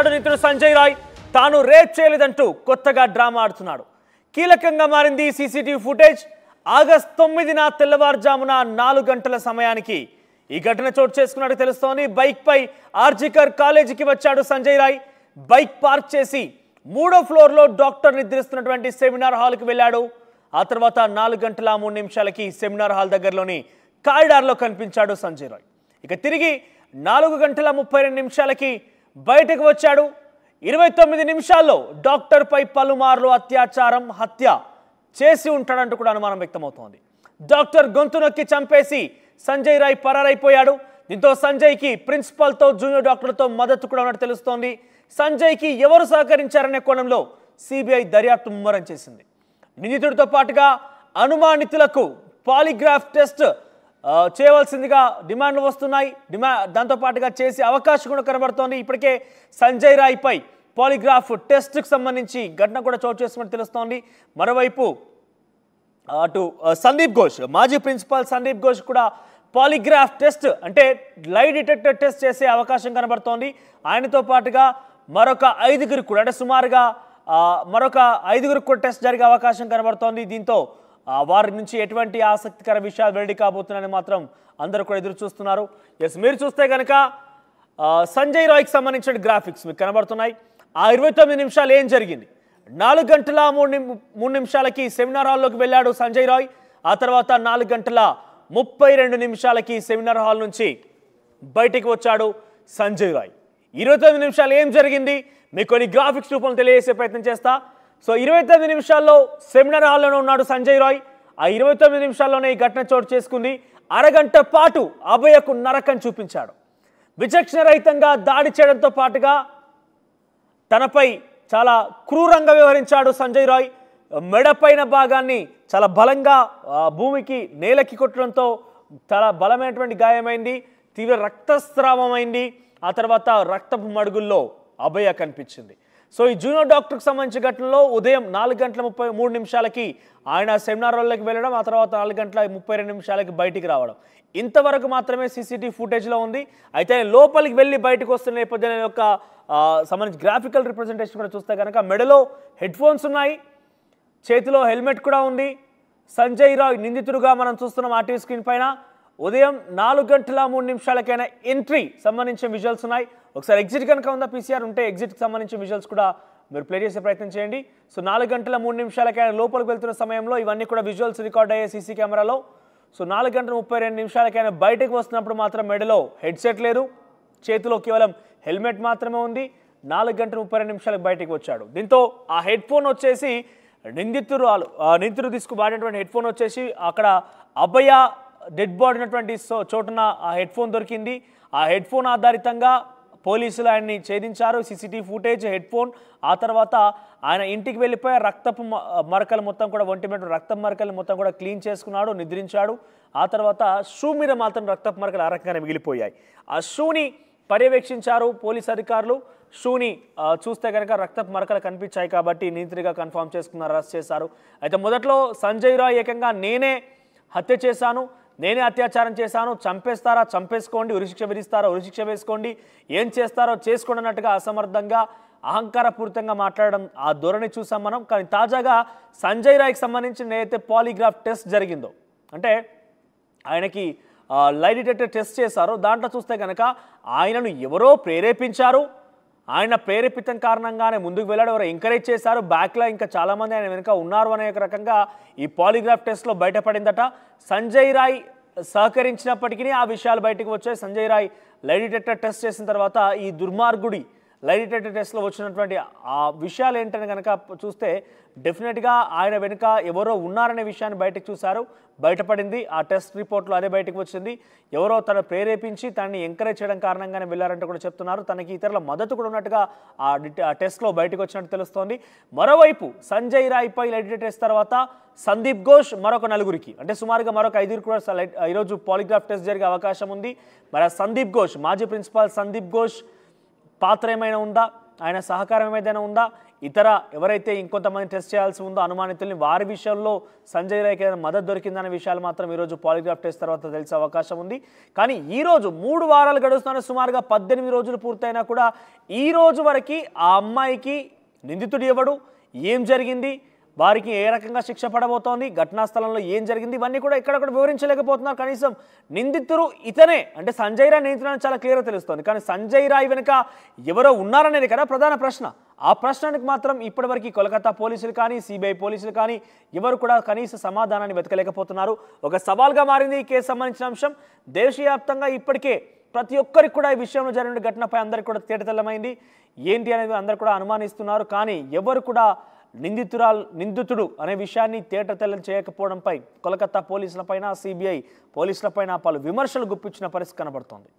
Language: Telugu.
నిందితుడు సంజయ్ రాయ్ తాను రేప్ చేయలేదంటూ కొత్తగా డ్రామా ఆడుతున్నాడు. కీలకంగా మారింది సీసీటీవీ ఫుటేజ్. ఆగస్టు 9న తెల్లవారుజామున 4 గంటల సమయానికి ఈ ఘటన చోటు చేసుకున్నట్టు తెలుస్తోంది. బైక్ పై ఆర్జికర్ కాలేజీకి వచ్చాడు సంజయ్ రాయ్. బైక్ పార్క్ చేసి 3వ ఫ్లోర్లో డాక్టర్ నిద్రిస్తున్నటువంటి సెమినార్ హాల్కి వెళ్ళాడు. ఆ తర్వాత 4 గంటల 3 నిమిషాలకి సెమినార్ హాల్ దగ్గరలోని కారిడార్లో కనిపించాడు సంజయ్ రాయ్. ఇక తిరిగి 4 గంటల 32 నిమిషాలకి బయటకు వచ్చాడు. 29 నిమిషాల్లో డాక్టర్ పై పలుమార్లు అత్యాచారం, హత్య చేసి ఉంటాడంటూ కూడా అనుమానం వ్యక్తమవుతోంది. డాక్టర్ గొంతు నొక్కి చంపేసి సంజయ్ రాయ్ పరారైపోయాడు. దీంతో సంజయ్కి ప్రిన్సిపల్తో జూనియర్ డాక్టర్లతో మద్దతు కూడా ఉన్నట్టు తెలుస్తోంది. సంజయ్కి ఎవరు సహకరించారనే కోణంలో సిబిఐ దర్యాప్తు ముమ్మరం చేసింది. నిందితుడితో పాటుగా అనుమానితులకు పాలిగ్రాఫ్ టెస్ట్ చేయవలసిందిగా డిమాండ్లు వస్తున్నాయి. దాంతో పాటుగా చేసే అవకాశం కూడా కనబడుతోంది. ఇప్పటికే సంజయ్ రాయ్ పై పాలిగ్రాఫ్ టెస్ట్కి సంబంధించి ఘటన కూడా చోటు చేసుకున్నట్టు తెలుస్తోంది. మరోవైపు అటు సందీప్ ఘోష్, మాజీ ప్రిన్సిపాల్ సందీప్ ఘోష్ కూడా పాలిగ్రాఫ్ టెస్ట్ అంటే లై డిటెక్టర్ టెస్ట్ చేసే అవకాశం కనబడుతోంది. ఆయనతో పాటుగా మరొక 5గురికి కూడా అంటే సుమారుగా మరొక 5గురికి కూడా టెస్ట్ జరిగే అవకాశం కనబడుతోంది. దీంతో వారి నుంచి ఎటువంటి ఆసక్తికర విషయాలు వెల్లడి కాబోతున్నాయని మాత్రం అందరూ కూడా ఎదురు చూస్తున్నారు. ఎస్, మీరు చూస్తే కనుక సంజయ్ రాయ్కి సంబంధించిన గ్రాఫిక్స్ మీకు కనబడుతున్నాయి. ఆ 29 నిమిషాలు ఏం జరిగింది? 4 గంటల 3 నిమిషాలకి సెమినార్ హాల్లోకి వెళ్ళాడు సంజయ్ రాయ్. ఆ తర్వాత 4 గంటల 32 నిమిషాలకి సెమినార్ హాల్ నుంచి బయటికి వచ్చాడు సంజయ్ రాయ్. 29 నిమిషాలు ఏం జరిగింది మీకు కొన్ని గ్రాఫిక్స్ రూపంలో తెలియజేసే ప్రయత్నం చేస్తా. సో 29 నిమిషాల్లో సెమినార్ హాల్లోనే ఉన్నాడు సంజయ్ రాయ్. ఆ 29 నిమిషాల్లోనే ఈ ఘటన చోటు చేసుకుంది. అరగంట పాటు అభయకు నరకం చూపించాడు. విచక్షణ రహితంగా దాడి చేయడంతో పాటుగా తనపై చాలా క్రూరంగా వ్యవహరించాడు సంజయ్ రాయ్. మెడపైన భాగాన్ని చాలా బలంగా భూమికి నేలకి కొట్టడంతో చాలా బలమైనటువంటి గాయమైంది. తీవ్ర రక్తస్రావమైంది. ఆ తర్వాత రక్తపు మడుగుల్లో అభయ కనిపించింది. సో ఈ జూనియర్ డాక్టర్కి సంబంధించిన ఘటనలో ఉదయం 4 గంటల 33 నిమిషాలకి ఆయన సెమినార్ హాల్లోకి వెళ్ళడం, ఆ తర్వాత 4 గంటల 32 నిమిషాలకి బయటికి రావడం. ఇంతవరకు మాత్రమే సీసీటీవీ ఫుటేజ్లో ఉంది. అయితే లోపలికి వెళ్ళి బయటకు వస్తున్న నేపథ్యం యొక్క సంబంధించి గ్రాఫికల్ రిప్రజెంటేషన్ కూడా చూస్తే కనుక మెడలో హెడ్ ఫోన్స్ ఉన్నాయి, చేతిలో హెల్మెట్ కూడా ఉంది. సంజయ్ రాయ్ నిందితుడుగా మనం చూస్తున్నాం ఆర్టీవీ స్క్రీన్ పైన. ఉదయం 4 గంటల 3 నిమిషాలకైనా ఎంట్రీ సంబంధించిన విజువల్స్ ఉన్నాయి. ఒకసారి ఎగ్జిట్ కనుక ఉందా పీసీఆర్ ఉంటే ఎగ్జిట్కి సంబంధించిన విజువల్స్ కూడా మీరు ప్లే చేసే ప్రయత్నం చేయండి. సో 4 గంటల 3 నిమిషాలకైనా లోపలికి వెళ్తున్న సమయంలో ఇవన్నీ కూడా విజువల్స్ రికార్డ్ అయ్యే సీసీ కెమెరాలో. సో 4 గంటల 32 నిమిషాలకైనా బయటకు వస్తున్నప్పుడు మాత్రం మెడలో హెడ్సెట్ లేదు, చేతిలో కేవలం హెల్మెట్ మాత్రమే ఉంది. 4 గంటల 32 నిమిషాలకు బయటకు వచ్చాడు. దీంతో ఆ హెడ్ ఫోన్ వచ్చేసి నిందితుడు తీసుకుబాడినటువంటి హెడ్ ఫోన్ వచ్చేసి అక్కడ అభయ డెడ్ బాడీ ఉన్నటువంటి చోటున ఆ హెడ్ ఫోన్ దొరికింది. ఆ హెడ్ ఫోన్ ఆధారితంగా పోలీసులు ఆయన్ని ఛేదించారు. CCTV footage, head phone. ఆ తర్వాత ఆయన ఇంటికి వెళ్ళిపోయి రక్తపు మరకలు మొత్తం కూడా ఒంటి మీద రక్తం మరకలు మొత్తం కూడా క్లీన్ చేసుకున్నాడు, నిద్రించాడు. ఆ తర్వాత షూ మీద మాత్రం రక్తపు మరకలు ఆ రకంగానే మిగిలిపోయాయి. ఆ షూని పర్యవేక్షించారు పోలీస్ అధికారులు. షూని చూస్తే కనుక రక్తపు మరకలు కనిపించాయి కాబట్టి నిందితుడిగా కన్ఫర్మ్ చేసుకున్నారు, అరెస్ట్ చేశారు. అయితే మొదట్లో సంజయ్ రాయ్ ఏకంగా నేనే హత్య చేశాను, నేనే అత్యాచారం చేశాను, చంపేస్తారా చంపేసుకోండి, ఉరిశిక్ష విధిస్తారా ఉరిశిక్ష వేసుకోండి, ఏం చేస్తారో చేసుకోండి అన్నట్టుగా అసమర్థంగా అహంకారపూరితంగా మాట్లాడడం ఆ ధోరణి చూసాం మనం. కానీ తాజాగా సంజయ్ రాయ్కి సంబంధించిన ఏదైతే పాలిగ్రాఫ్ టెస్ట్ జరిగిందో అంటే ఆయనకి లై డిటెక్టర్ టెస్ట్ చేశారో దాంట్లో చూస్తే కనుక ఆయనను ఎవరో ప్రేరేపించారు, ఆయన ప్రేరేపితం కారణంగానే ముందుకు వెళ్ళాడు, ఎవరో ఎంకరేజ్ చేశారు, బ్యాక్లో ఇంకా చాలామంది ఆయన వెనుక ఉన్నారు అనే రకంగా ఈ పాలిగ్రాఫ్ టెస్ట్లో బయటపడిందట. సంజయ్ రాయ్ సహకరించినప్పటికీ ఆ విషయాలు బయటకు వచ్చాయి. Sanjay Roy lie detector test చేసిన తర్వాత ఈ దుర్మార్గుడి లై డిటెక్టర్ టెస్ట్లో వచ్చినటువంటి ఆ విషయాలు ఏంటని కనుక చూస్తే డెఫినెట్గా ఆయన వెనుక ఎవరో ఉన్నారనే విషయాన్ని బయటకు చూశారు, బయటపడింది. ఆ టెస్ట్ రిపోర్ట్లో అదే బయటకు వచ్చింది. ఎవరో తను ప్రేరేపించి తనని ఎంకరేజ్ చేయడం కారణంగానే వెళ్ళారంటూ కూడా చెప్తున్నారు. తనకి ఇతరుల మద్దతు కూడా ఉన్నట్టుగా ఆ టెస్ట్లో బయటకు వచ్చినట్టు తెలుస్తోంది. మరోవైపు సంజయ్ రాయ్ పై లై డిటెక్టర్ టెస్ట్ తర్వాత సందీప్ ఘోష్ మరొక 4గురికి అంటే సుమారుగా మరొక 5గురికి కూడా ఈరోజు పాలిగ్రాఫ్ టెస్ట్ జరిగే అవకాశం ఉంది. మరి సందీప్ ఘోష్, మాజీ ప్రిన్సిపాల్ సందీప్ ఘోష్ పాత్ర ఏమైనా ఉందా, ఆయన సహకారం ఏదైనా ఉందా, ఇతర ఎవరైతే ఇంకొంతమంది టెస్ట్ చేయాల్సి ఉందో అనుమానితుల్ని వారి విషయంలో సంజయ్ రాయ్కి ఏదైనా మద్దతు దొరికిందనే విషయాలు మాత్రం ఈరోజు పాలిగ్రాఫ్ టెస్ట్ తర్వాత తెలిసే అవకాశం ఉంది. కానీ ఈరోజు 3 వారాలు గడుస్తున్న సుమారుగా 18 రోజులు పూర్తయినా కూడా ఈ రోజు వరకు ఆ అమ్మాయికి నిందితుడు ఎవడు, ఏం జరిగింది, వారికి ఏ రకంగా శిక్ష పడబోతోంది, ఘటనా స్థలంలో ఏం జరిగింది, ఇవన్నీ కూడా ఇక్కడ కూడా వివరించలేకపోతున్నారు. కనీసం నిందితుడు ఇతనే అంటే సంజయ్ రాయ్ నిందితుడు చాలా క్లియర్గా తెలుస్తోంది. కానీ సంజయ్ రాయ్ వెనుక ఎవరో ఉన్నారనేది కదా ప్రధాన ప్రశ్న. ఆ ప్రశ్నకు మాత్రం ఇప్పటివరకు కోల్కతా పోలీసులు కానీ సిబిఐ పోలీసులు కానీ ఎవరు కూడా కనీస సమాధానాన్ని వెతకలేకపోతున్నారు. ఒక సవాల్గా మారింది ఈ కేసు సంబంధించిన అంశం. దేశవ్యాప్తంగా ఇప్పటికే ప్రతి ఒక్కరికి కూడా ఈ విషయంలో జరిగిన ఘటనపై అందరికీ కూడా తేటతెల్లమైంది. ఏంటి అనేది అందరు కూడా అనుమానిస్తున్నారు. కానీ ఎవరు కూడా నిందితుడు అనే విషయాన్ని తేటతెల్లం చేయకపోవడంపై కోల్కతా పోలీసులపైన సిబిఐ పోలీసులపైన పలు విమర్శలు గుప్పించిన పరిస్థితి కనబడుతోంది.